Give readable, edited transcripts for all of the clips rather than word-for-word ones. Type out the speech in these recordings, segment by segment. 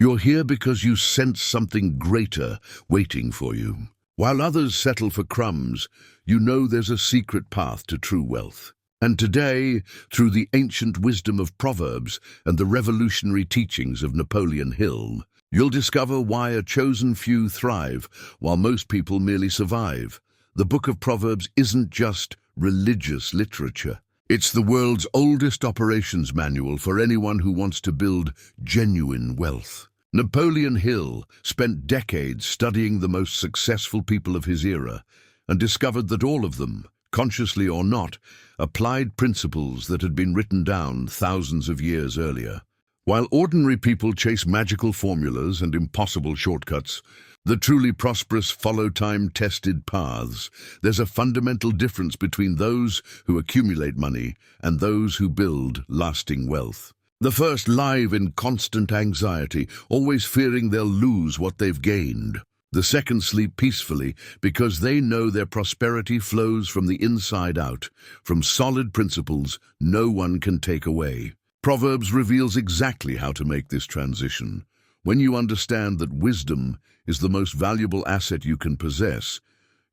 You're here because you sense something greater waiting for you. While others settle for crumbs, you know there's a secret path to true wealth. And today, through the ancient wisdom of Proverbs and the revolutionary teachings of Napoleon Hill, you'll discover why a chosen few thrive while most people merely survive. The book of Proverbs isn't just religious literature. It's the world's oldest operations manual for anyone who wants to build genuine wealth. Napoleon Hill spent decades studying the most successful people of his era and discovered that all of them, consciously or not, applied principles that had been written down thousands of years earlier. While ordinary people chase magical formulas and impossible shortcuts, the truly prosperous follow time-tested paths. There's a fundamental difference between those who accumulate money and those who build lasting wealth. The first live in constant anxiety, always fearing they'll lose what they've gained. The second sleep peacefully because they know their prosperity flows from the inside out, from solid principles no one can take away. Proverbs reveals exactly how to make this transition. When you understand that wisdom is the most valuable asset you can possess,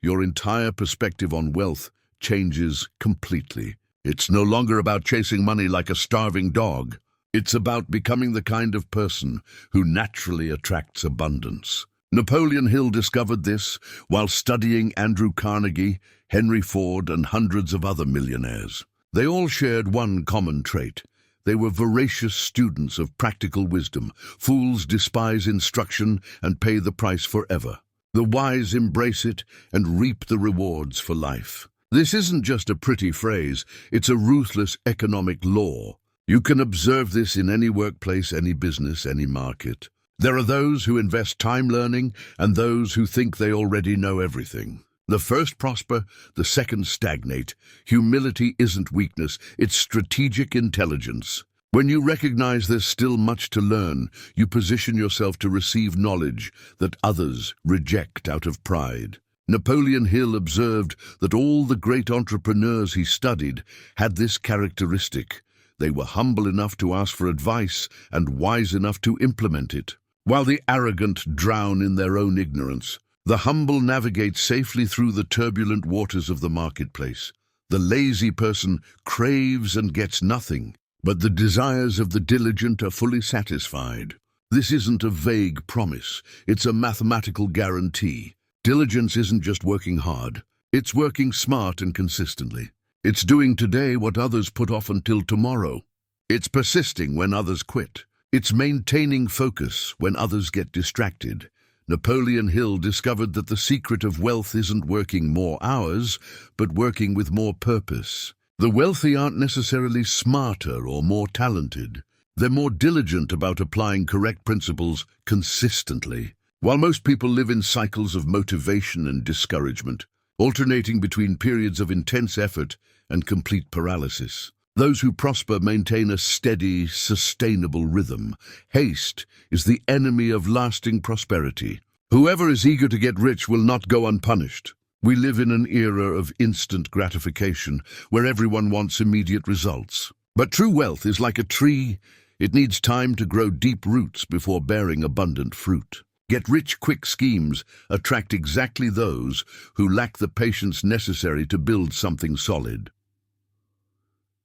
your entire perspective on wealth changes completely. It's no longer about chasing money like a starving dog. It's about becoming the kind of person who naturally attracts abundance. Napoleon Hill discovered this while studying Andrew Carnegie, Henry Ford, and hundreds of other millionaires. They all shared one common trait. They were voracious students of practical wisdom. Fools despise instruction and pay the price forever. The wise embrace it and reap the rewards for life. This isn't just a pretty phrase, it's a ruthless economic law. You can observe this in any workplace, any business, any market. There are those who invest time learning and those who think they already know everything. The first prosper, the second stagnate. Humility isn't weakness, it's strategic intelligence. When you recognize there's still much to learn, you position yourself to receive knowledge that others reject out of pride. Napoleon Hill observed that all the great entrepreneurs he studied had this characteristic. They were humble enough to ask for advice and wise enough to implement it. While the arrogant drown in their own ignorance, the humble navigate safely through the turbulent waters of the marketplace. The lazy person craves and gets nothing, but the desires of the diligent are fully satisfied. This isn't a vague promise, it's a mathematical guarantee. Diligence isn't just working hard, it's working smart and consistently. It's doing today what others put off until tomorrow. It's persisting when others quit. It's maintaining focus when others get distracted. Napoleon Hill discovered that the secret of wealth isn't working more hours, but working with more purpose. The wealthy aren't necessarily smarter or more talented. They're more diligent about applying correct principles consistently. While most people live in cycles of motivation and discouragement, alternating between periods of intense effort and complete paralysis, those who prosper maintain a steady, sustainable rhythm. Haste is the enemy of lasting prosperity. Whoever is eager to get rich will not go unpunished. We live in an era of instant gratification, where everyone wants immediate results. But true wealth is like a tree. It needs time to grow deep roots before bearing abundant fruit. Get-rich-quick schemes attract exactly those who lack the patience necessary to build something solid.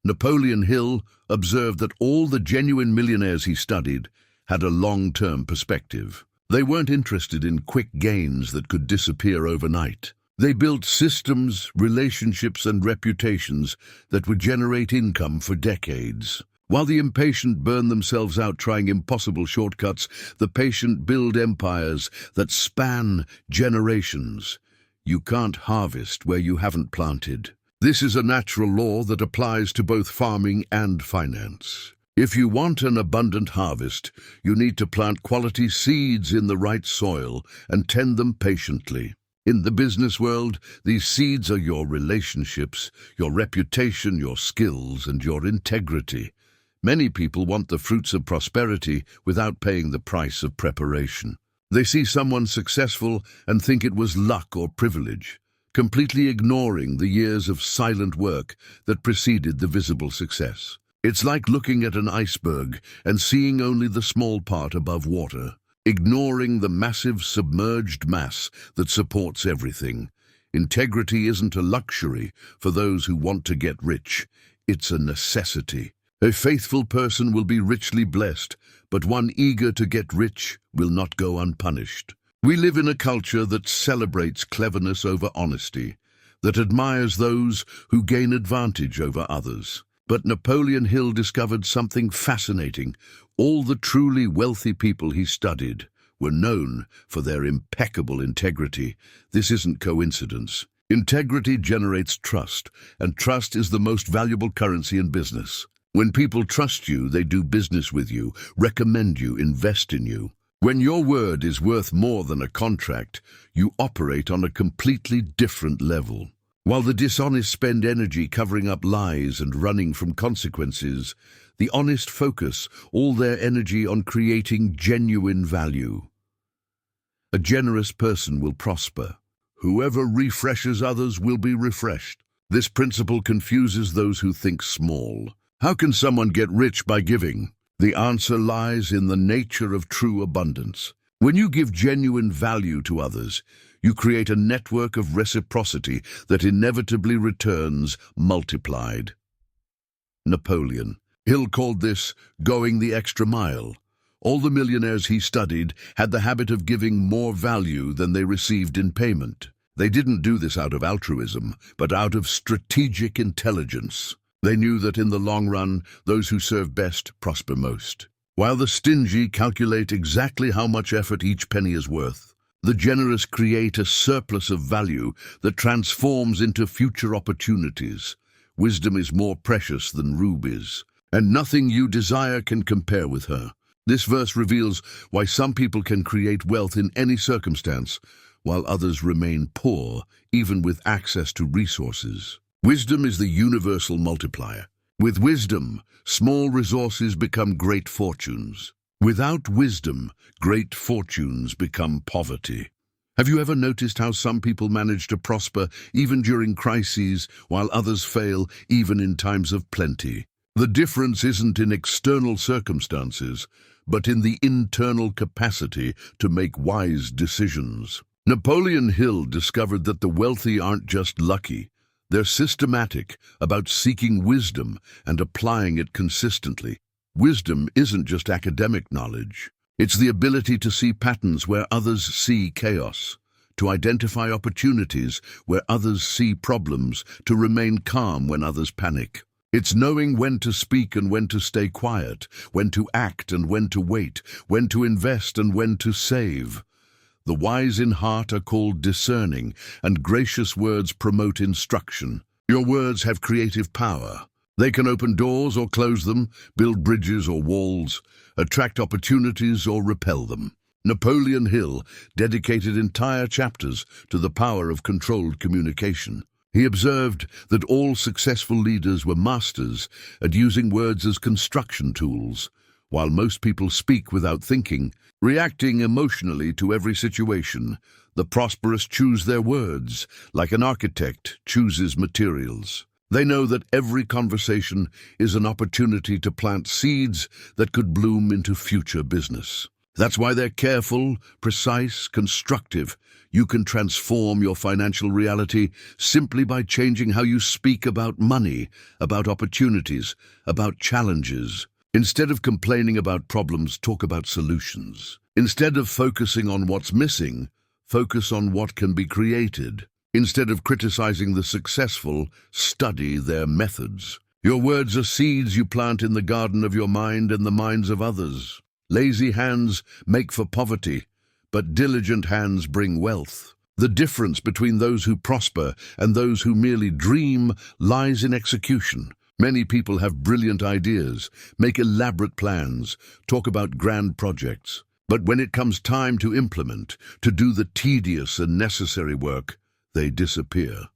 Napoleon Hill observed that all the genuine millionaires he studied had a long-term perspective. They weren't interested in quick gains that could disappear overnight. They built systems, relationships, and reputations that would generate income for decades. While the impatient burn themselves out trying impossible shortcuts, the patient build empires that span generations. You can't harvest where you haven't planted. This is a natural law that applies to both farming and finance. If you want an abundant harvest, you need to plant quality seeds in the right soil and tend them patiently. In the business world, these seeds are your relationships, your reputation, your skills, and your integrity. Many people want the fruits of prosperity without paying the price of preparation. They see someone successful and think it was luck or privilege, completely ignoring the years of silent work that preceded the visible success. It's like looking at an iceberg and seeing only the small part above water, ignoring the massive submerged mass that supports everything. Integrity isn't a luxury for those who want to get rich. It's a necessity. A faithful person will be richly blessed, but one eager to get rich will not go unpunished. We live in a culture that celebrates cleverness over honesty, that admires those who gain advantage over others. But Napoleon Hill discovered something fascinating. All the truly wealthy people he studied were known for their impeccable integrity. This isn't coincidence. Integrity generates trust, and trust is the most valuable currency in business. When people trust you, they do business with you, recommend you, invest in you. When your word is worth more than a contract, you operate on a completely different level. While the dishonest spend energy covering up lies and running from consequences, the honest focus all their energy on creating genuine value. A generous person will prosper. Whoever refreshes others will be refreshed. This principle confuses those who think small. How can someone get rich by giving? The answer lies in the nature of true abundance. When you give genuine value to others, you create a network of reciprocity that inevitably returns multiplied. Napoleon Hill called this going the extra mile. All the millionaires he studied had the habit of giving more value than they received in payment. They didn't do this out of altruism, but out of strategic intelligence. They knew that in the long run, those who serve best prosper most. While the stingy calculate exactly how much effort each penny is worth, the generous create a surplus of value that transforms into future opportunities. Wisdom is more precious than rubies, and nothing you desire can compare with her. This verse reveals why some people can create wealth in any circumstance, while others remain poor, even with access to resources. Wisdom is the universal multiplier. With wisdom, small resources become great fortunes. Without wisdom, great fortunes become poverty. Have you ever noticed how some people manage to prosper even during crises, while others fail even in times of plenty? The difference isn't in external circumstances, but in the internal capacity to make wise decisions. Napoleon Hill discovered that the wealthy aren't just lucky. They're systematic about seeking wisdom and applying it consistently. Wisdom isn't just academic knowledge. It's the ability to see patterns where others see chaos, to identify opportunities where others see problems, to remain calm when others panic. It's knowing when to speak and when to stay quiet, when to act and when to wait, when to invest and when to save. The wise in heart are called discerning, and gracious words promote instruction. Your words have creative power. They can open doors or close them, build bridges or walls, attract opportunities or repel them. Napoleon Hill dedicated entire chapters to the power of controlled communication. He observed that all successful leaders were masters at using words as construction tools, while most people speak without thinking, reacting emotionally to every situation. The prosperous choose their words, like an architect chooses materials. They know that every conversation is an opportunity to plant seeds that could bloom into future business. That's why they're careful, precise, constructive. You can transform your financial reality simply by changing how you speak about money, about opportunities, about challenges. Instead of complaining about problems, talk about solutions. Instead of focusing on what's missing, focus on what can be created. Instead of criticizing the successful, study their methods. Your words are seeds you plant in the garden of your mind and the minds of others. Lazy hands make for poverty, but diligent hands bring wealth. The difference between those who prosper and those who merely dream lies in execution. Many people have brilliant ideas, make elaborate plans, talk about grand projects. But when it comes time to implement, to do the tedious and necessary work, they disappear.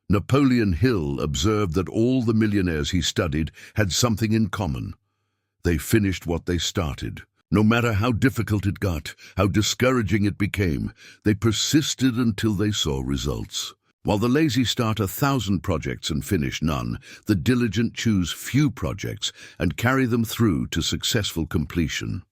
Napoleon Hill observed that all the millionaires he studied had something in common. They finished what they started. No matter how difficult it got, how discouraging it became, they persisted until they saw results. While the lazy start 1,000 projects and finish none, the diligent choose few projects and carry them through to successful completion.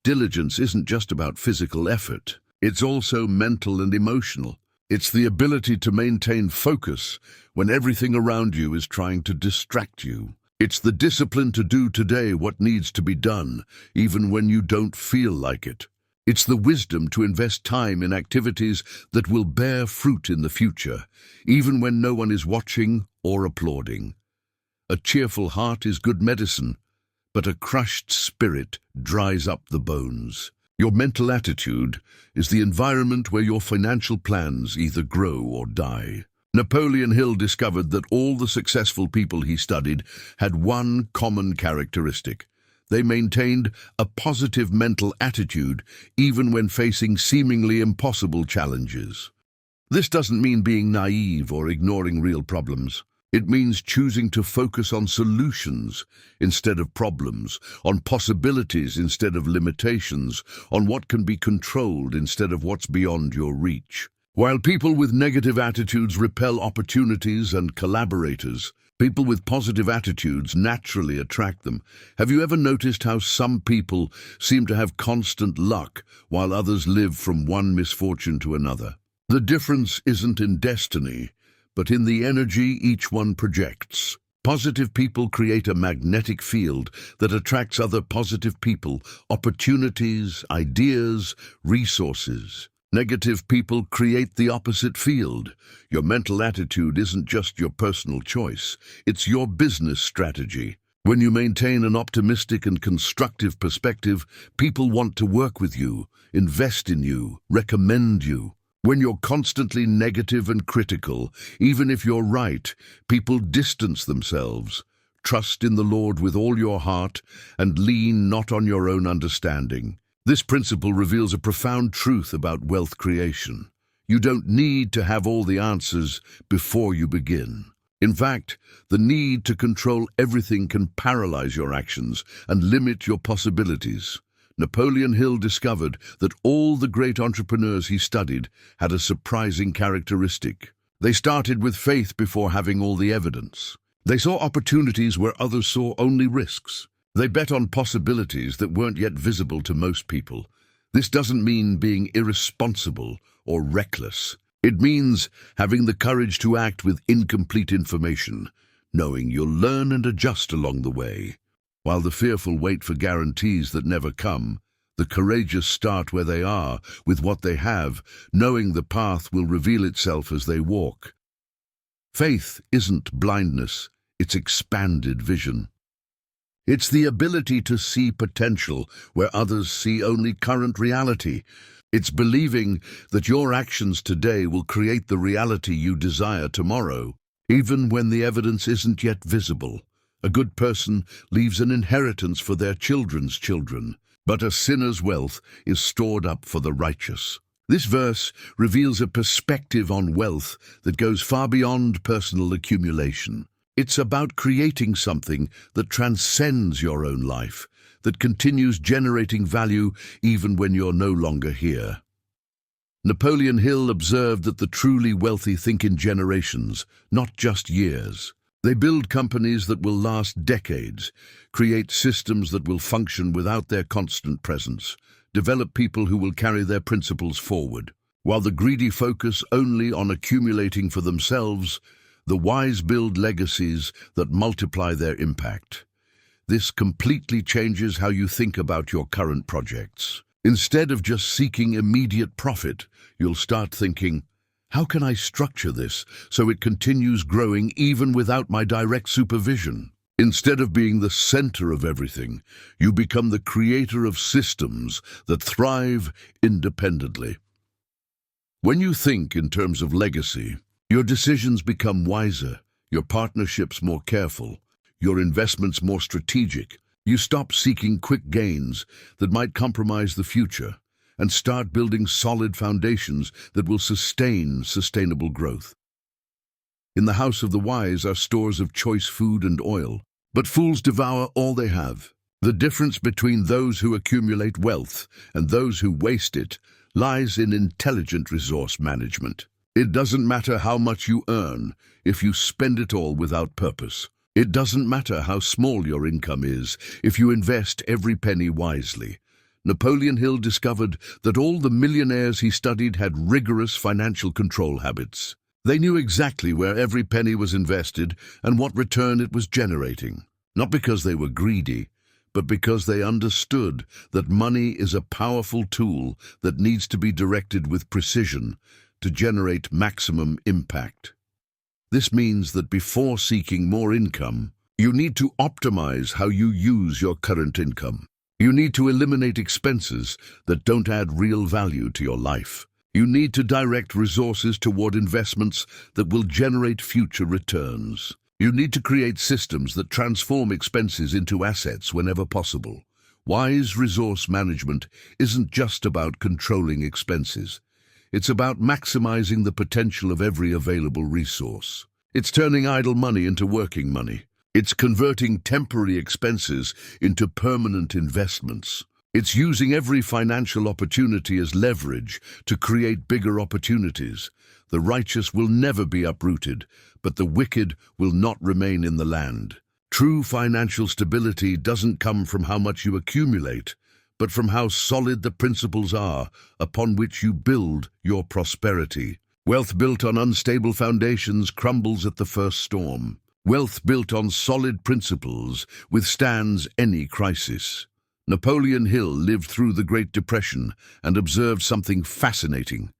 Diligence isn't just about physical effort. It's also mental and emotional. It's the ability to maintain focus when everything around you is trying to distract you. It's the discipline to do today what needs to be done, even when you don't feel like it. It's the wisdom to invest time in activities that will bear fruit in the future, even when no one is watching or applauding. A cheerful heart is good medicine, but a crushed spirit dries up the bones. Your mental attitude is the environment where your financial plans either grow or die. Napoleon Hill discovered that all the successful people he studied had one common characteristic. They maintained a positive mental attitude even when facing seemingly impossible challenges. This doesn't mean being naive or ignoring real problems. It means choosing to focus on solutions instead of problems, on possibilities instead of limitations, on what can be controlled instead of what's beyond your reach. While people with negative attitudes repel opportunities and collaborators, people with positive attitudes naturally attract them. Have you ever noticed how some people seem to have constant luck while others live from one misfortune to another? The difference isn't in destiny, but in the energy each one projects. Positive people create a magnetic field that attracts other positive people, opportunities, ideas, resources. Negative people create the opposite field. Your mental attitude isn't just your personal choice, it's your business strategy. When you maintain an optimistic and constructive perspective, people want to work with you, invest in you, recommend you. When you're constantly negative and critical, even if you're right, people distance themselves. Trust in the Lord with all your heart and lean not on your own understanding. This principle reveals a profound truth about wealth creation. You don't need to have all the answers before you begin. In fact, the need to control everything can paralyze your actions and limit your possibilities. Napoleon Hill discovered that all the great entrepreneurs he studied had a surprising characteristic. They started with faith before having all the evidence. They saw opportunities where others saw only risks. They bet on possibilities that weren't yet visible to most people. This doesn't mean being irresponsible or reckless. It means having the courage to act with incomplete information, knowing you'll learn and adjust along the way. While the fearful wait for guarantees that never come, the courageous start where they are, with what they have, knowing the path will reveal itself as they walk. Faith isn't blindness, it's expanded vision. It's the ability to see potential where others see only current reality. It's believing that your actions today will create the reality you desire tomorrow, even when the evidence isn't yet visible. A good person leaves an inheritance for their children's children, but a sinner's wealth is stored up for the righteous. This verse reveals a perspective on wealth that goes far beyond personal accumulation. It's about creating something that transcends your own life, that continues generating value even when you're no longer here. Napoleon Hill observed that the truly wealthy think in generations, not just years. They build companies that will last decades, create systems that will function without their constant presence, develop people who will carry their principles forward. While the greedy focus only on accumulating for themselves, the wise build legacies that multiply their impact. This completely changes how you think about your current projects. Instead of just seeking immediate profit, you'll start thinking, how can I structure this so it continues growing even without my direct supervision? Instead of being the center of everything, you become the creator of systems that thrive independently. When you think in terms of legacy, your decisions become wiser, your partnerships more careful, your investments more strategic. You stop seeking quick gains that might compromise the future and start building solid foundations that will sustain sustainable growth. In the house of the wise are stores of choice food and oil, but fools devour all they have. The difference between those who accumulate wealth and those who waste it lies in intelligent resource management. It doesn't matter how much you earn if you spend it all without purpose. It doesn't matter how small your income is if you invest every penny wisely. Napoleon Hill discovered that all the millionaires he studied had rigorous financial control habits. They knew exactly where every penny was invested and what return it was generating. Not because they were greedy, but because they understood that money is a powerful tool that needs to be directed with precision to generate maximum impact. This means that before seeking more income, you need to optimize how you use your current income. You need to eliminate expenses that don't add real value to your life. You need to direct resources toward investments that will generate future returns. You need to create systems that transform expenses into assets whenever possible. Wise resource management isn't just about controlling expenses. It's about maximizing the potential of every available resource. It's turning idle money into working money. It's converting temporary expenses into permanent investments. It's using every financial opportunity as leverage to create bigger opportunities. The righteous will never be uprooted, but the wicked will not remain in the land. True financial stability doesn't come from how much you accumulate, but from how solid the principles are upon which you build your prosperity. Wealth built on unstable foundations crumbles at the first storm. Wealth built on solid principles withstands any crisis. Napoleon Hill lived through the Great Depression and observed something fascinating.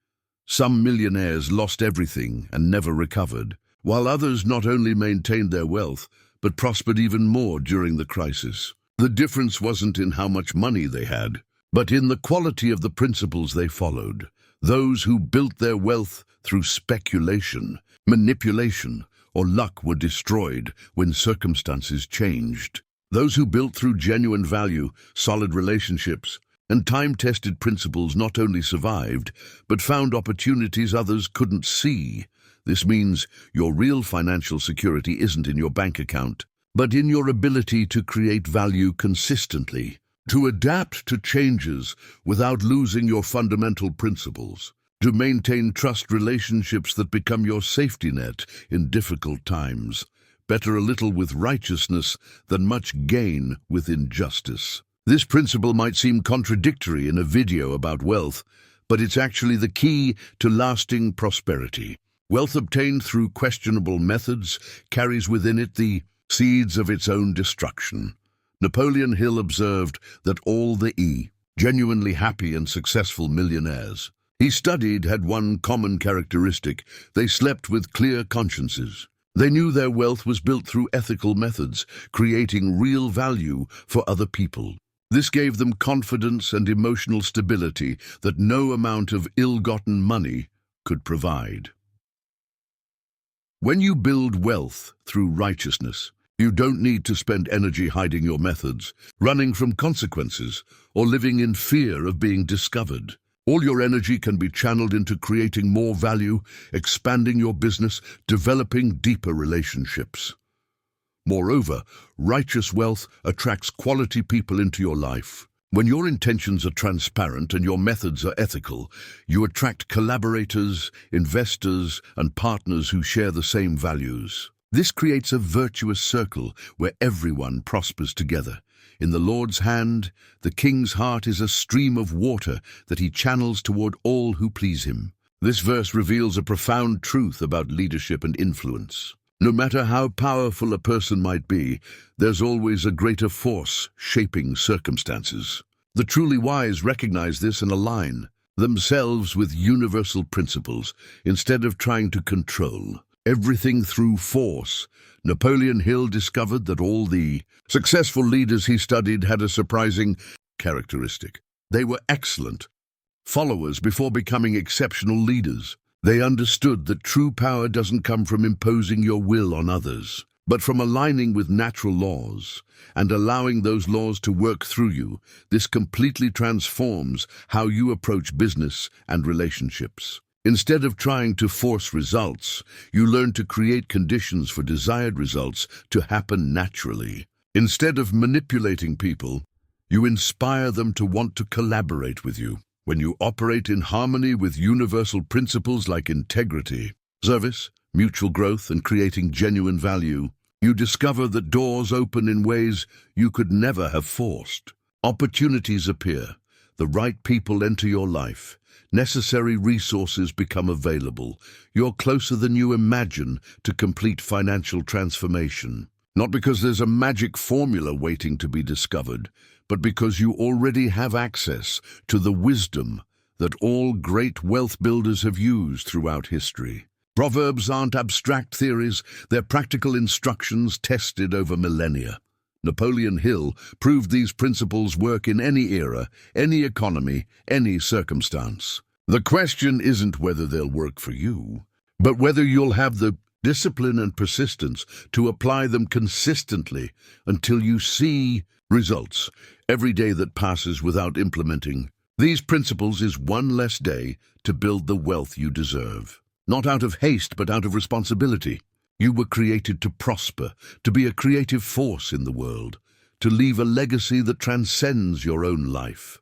Some millionaires lost everything and never recovered, while others not only maintained their wealth, but prospered even more during the crisis. The difference wasn't in how much money they had, but in the quality of the principles they followed. Those who built their wealth through speculation, manipulation, or luck were destroyed when circumstances changed. Those who built through genuine value, solid relationships, and time-tested principles not only survived, but found opportunities others couldn't see. This means your real financial security isn't in your bank account, but in your ability to create value consistently, to adapt to changes without losing your fundamental principles, to maintain trust relationships that become your safety net in difficult times. Better a little with righteousness than much gain with injustice. This principle might seem contradictory in a video about wealth, but it's actually the key to lasting prosperity. Wealth obtained through questionable methods carries within it the seeds of its own destruction. Napoleon Hill observed that all the genuinely happy and successful millionaires he studied had one common characteristic: they slept with clear consciences. They knew their wealth was built through ethical methods, creating real value for other people. This gave them confidence and emotional stability that no amount of ill-gotten money could provide. When you build wealth through righteousness, you don't need to spend energy hiding your methods, running from consequences, or living in fear of being discovered. All your energy can be channeled into creating more value, expanding your business, developing deeper relationships. Moreover, righteous wealth attracts quality people into your life. When your intentions are transparent and your methods are ethical, you attract collaborators, investors, and partners who share the same values. This creates a virtuous circle where everyone prospers together. In the Lord's hand, the king's heart is a stream of water that he channels toward all who please him. This verse reveals a profound truth about leadership and influence. No matter how powerful a person might be, there's always a greater force shaping circumstances. The truly wise recognize this and align themselves with universal principles instead of trying to control everything through force. Napoleon Hill discovered that all the successful leaders he studied had a surprising characteristic. They were excellent followers before becoming exceptional leaders. They understood that true power doesn't come from imposing your will on others, but from aligning with natural laws and allowing those laws to work through you. This completely transforms how you approach business and relationships. Instead of trying to force results, you learn to create conditions for desired results to happen naturally. Instead of manipulating people, you inspire them to want to collaborate with you. When you operate in harmony with universal principles like integrity, service, mutual growth, and creating genuine value, you discover that doors open in ways you could never have forced. Opportunities appear, the right people enter your life, necessary resources become available. You're closer than you imagine to complete financial transformation. Not because there's a magic formula waiting to be discovered, but because you already have access to the wisdom that all great wealth builders have used throughout history. Proverbs aren't abstract theories, they're practical instructions tested over millennia. Napoleon Hill proved these principles work in any era, any economy, any circumstance. The question isn't whether they'll work for you, but whether you'll have the discipline and persistence to apply them consistently until you see results. Every day that passes without implementing these principles is one less day to build the wealth you deserve. Not out of haste, but out of responsibility. You were created to prosper, to be a creative force in the world, to leave a legacy that transcends your own life.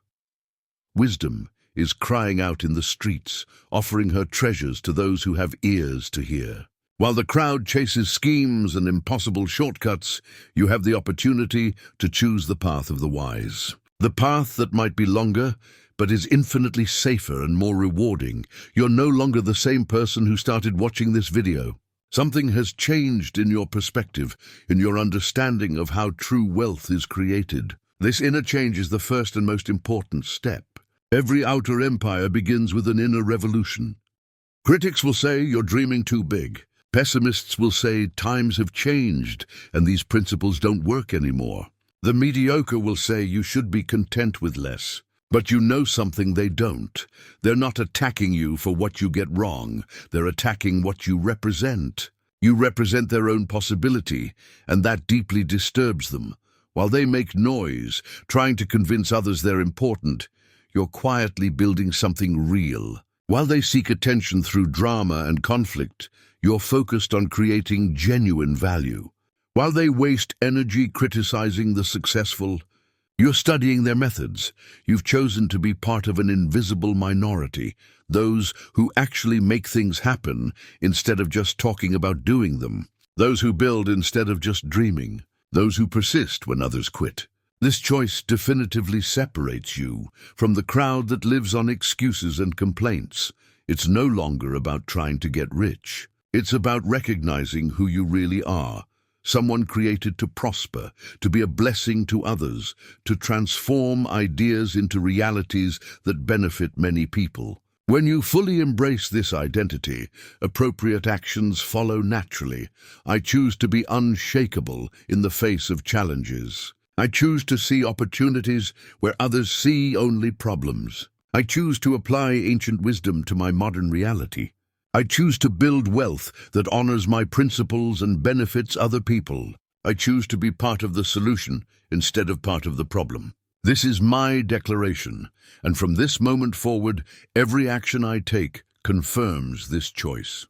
Wisdom is crying out in the streets, offering her treasures to those who have ears to hear. While the crowd chases schemes and impossible shortcuts, you have the opportunity to choose the path of the wise. The path that might be longer, but is infinitely safer and more rewarding. You're no longer the same person who started watching this video. Something has changed in your perspective, in your understanding of how true wealth is created. This inner change is the first and most important step. Every outer empire begins with an inner revolution. Critics will say you're dreaming too big. Pessimists will say times have changed and these principles don't work anymore. The mediocre will say you should be content with less. But you know something they don't. They're not attacking you for what you get wrong. They're attacking what you represent. You represent their own possibility, and that deeply disturbs them. While they make noise, trying to convince others they're important, you're quietly building something real. While they seek attention through drama and conflict, you're focused on creating genuine value. While they waste energy criticizing the successful, you're studying their methods. You've chosen to be part of an invisible minority, those who actually make things happen instead of just talking about doing them, those who build instead of just dreaming, those who persist when others quit. This choice definitively separates you from the crowd that lives on excuses and complaints. It's no longer about trying to get rich. It's about recognizing who you really are. Someone created to prosper, to be a blessing to others, to transform ideas into realities that benefit many people. When you fully embrace this identity, appropriate actions follow naturally. I choose to be unshakable in the face of challenges. I choose to see opportunities where others see only problems. I choose to apply ancient wisdom to my modern reality. I choose to build wealth that honors my principles and benefits other people. I choose to be part of the solution instead of part of the problem. This is my declaration, and from this moment forward, every action I take confirms this choice.